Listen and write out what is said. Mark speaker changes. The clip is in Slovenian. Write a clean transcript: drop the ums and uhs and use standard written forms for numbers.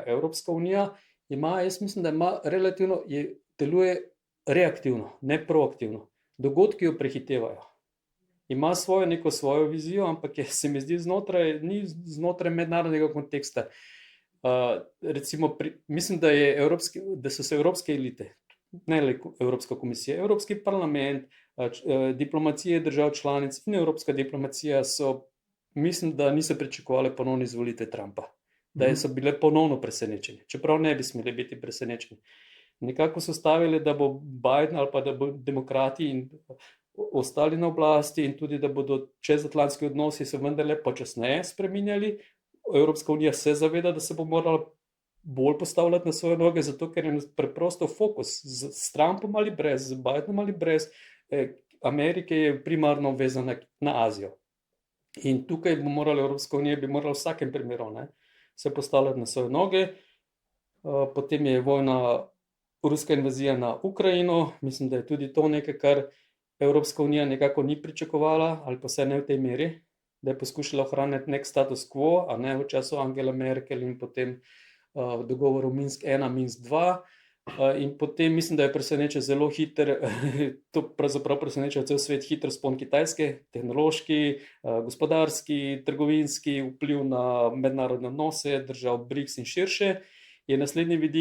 Speaker 1: Evropska unija jaz mislim, da deluje reaktivno, ne proaktivno. Dogodki jo prehitevajo. Ima svojo vizijo, ampak se mi zdi ni znotraj mednarodnega konteksta. Recimo, mislim, da so se evropske elite, ne le Evropska komisija, Evropski parlament, diplomacije držav članic in evropska diplomacija mislim, da niso pričakovali ponovne izvolitve Trumpa. Da so bile ponovno presenečeni, čeprav ne bi smeli biti presenečeni. Nekako so stavili, da bo Biden ali pa da bo demokrati in ostali na oblasti in tudi, da bodo čezatlantski odnosi se vendarle počasneje spreminjali. Evropska unija se zaveda, da se bo morala bolj postavljati na svoje noge, zato ker je preprosto fokus s Trumpom ali brez, z Bidenom ali brez, Amerike je primarno vezana na Azijo. In tukaj Evropska unija bi morala v vsakem primeru se postavljati na svoje noge. Potem je vojna, ruska invazija na Ukrajino, mislim, da je tudi to nekaj, kar Evropska unija nekako ni pričakovala, ali pa vse ne v tej meri, da je poskušala ohraniti nek status quo, a ne v času Angela Merkel in potem v dogovoru Minsk 1, Minsk 2. In potem mislim, da je presenečen zelo hiter, to pravzaprav preseneča cel svet, hiter spon Kitajske, tehnološki, gospodarski, trgovinski vpliv na mednarodne odnose držav BRICS in širše. Je naslednji vidik